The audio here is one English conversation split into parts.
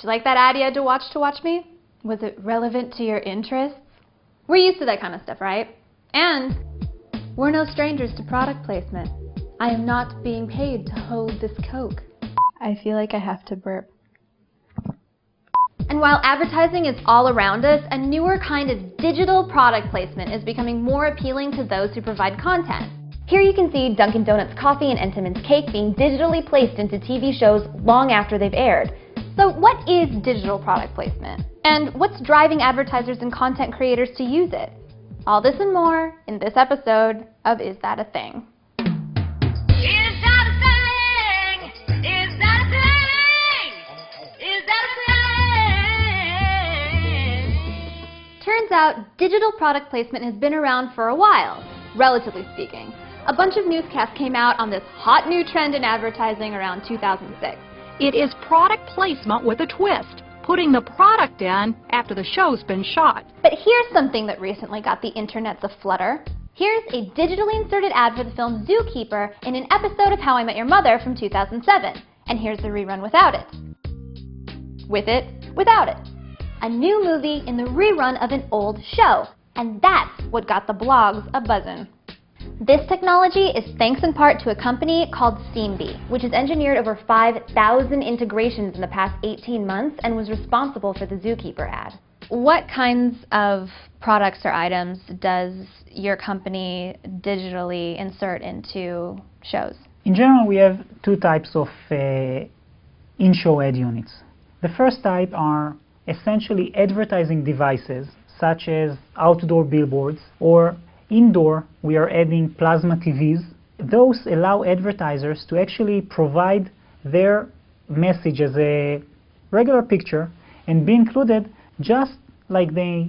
you like that ad you had to watch me? Was it relevant to your interests? We're used to that kind of stuff, right? And we're no strangers to product placement. I am not being paid to hold this Coke. I feel like I have to burp. And while advertising is all around us, a newer kind of digital product placement is becoming more appealing to those who provide content. Here you can see Dunkin' Donuts coffee and Entenmann's cake being digitally placed into TV shows long after they've aired. So what is digital product placement? And what's driving advertisers and content creators to use it? All this and more in this episode of Is That a Thing? Turns out, digital product placement has been around for a while, relatively speaking. A bunch of newscasts came out on this hot new trend in advertising around 2006. It is product placement with a twist, putting the product in after the show's been shot. But here's something that recently got the internets aflutter. Here's a digitally inserted ad for the film Zookeeper in an episode of How I Met Your Mother from 2007. And here's the rerun without it. With it, without it. A new movie in the rerun of an old show. And that's what got the blogs a-buzzin'. This technology is thanks in part to a company called Seamby, which has engineered over 5,000 integrations in the past 18 months and was responsible for the Zookeeper ad. What kinds of products or items does your company digitally insert into shows? In general, we have two types of in-show ad units. The first type are essentially advertising devices, such as outdoor billboards, or indoor, we are adding plasma TVs. Those allow advertisers to actually provide their message as a regular picture and be included just like they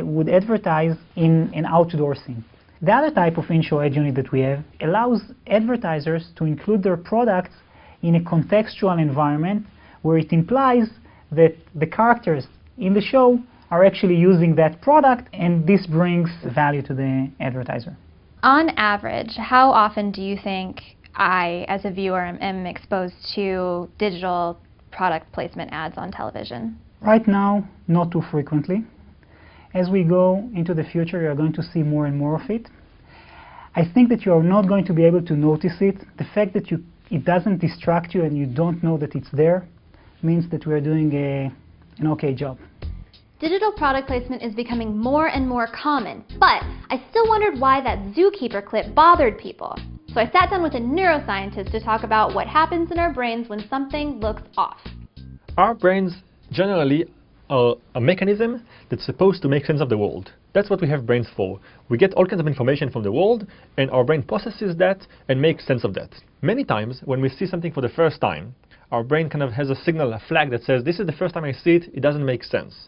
would advertise in an outdoor scene. The other type of in-show ad unit that we have allows advertisers to include their products in a contextual environment where it implies that the characters in the show are actually using that product, and this brings value to the advertiser. On average, how often do you think I, as a viewer, am exposed to digital product placement ads on television? Right now, not too frequently. As we go into the future, you are going to see more and more of it. I think that you are not going to be able to notice it. The fact that it doesn't distract you and you don't know that it's there means that we are doing an okay job. Digital product placement is becoming more and more common, but I still wondered why that Zookeeper clip bothered people. So I sat down with a neuroscientist to talk about what happens in our brains when something looks off. Our brains generally are a mechanism that's supposed to make sense of the world. That's what we have brains for. We get all kinds of information from the world, and our brain processes that and makes sense of that. Many times, when we see something for the first time, our brain kind of has a signal, a flag that says, this is the first time I see it, it doesn't make sense.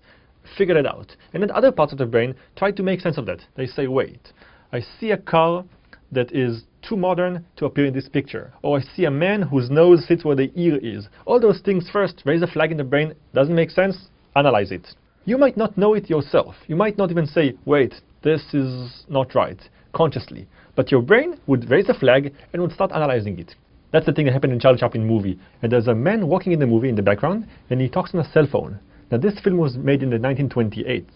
Figure it out. And then other parts of the brain try to make sense of that. They say, wait, I see a car that is too modern to appear in this picture. Or I see a man whose nose sits where the ear is. All those things first raise a flag in the brain. Doesn't make sense? Analyze it. You might not know it yourself. You might not even say, wait, this is not right, consciously. But your brain would raise a flag and would start analyzing it. That's the thing that happened in Charlie Chaplin movie. And there's a man walking in the movie in the background, and he talks on a cell phone. Now this film was made in the 1928.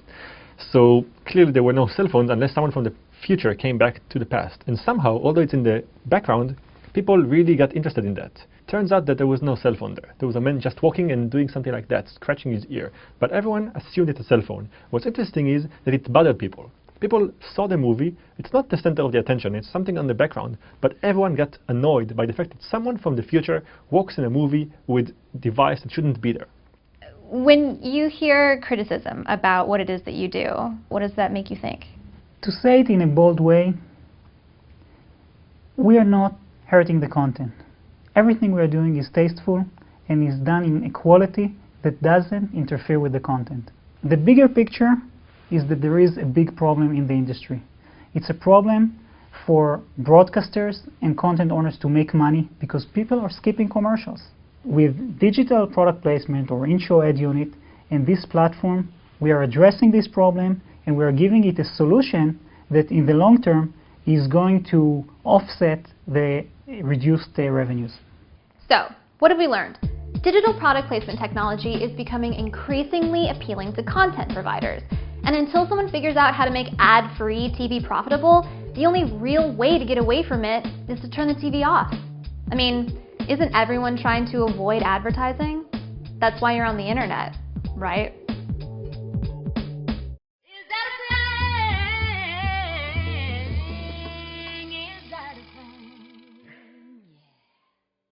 So clearly there were no cell phones unless someone from the future came back to the past. And somehow, although it's in the background, people really got interested in that. Turns out that there was no cell phone there. There was a man just walking and doing something like that, scratching his ear. But everyone assumed it's a cell phone. What's interesting is that it bothered people. People saw the movie, it's not the center of the attention, it's something on the background, but everyone got annoyed by the fact that someone from the future walks in a movie with a device that shouldn't be there. When you hear criticism about what it is that you do, what does that make you think? To say it in a bold way, we are not hurting the content. Everything we are doing is tasteful and is done in a quality that doesn't interfere with the content. The bigger picture is that there is a big problem in the industry. It's a problem for broadcasters and content owners to make money because people are skipping commercials. With digital product placement or in-show ad unit and this platform, we are addressing this problem and we are giving it a solution that in the long term is going to offset the reduced revenues. So, what have we learned? Digital product placement technology is becoming increasingly appealing to content providers. And until someone figures out how to make ad-free TV profitable, the only real way to get away from it is to turn the TV off. I mean, isn't everyone trying to avoid advertising? That's why you're on the internet, right?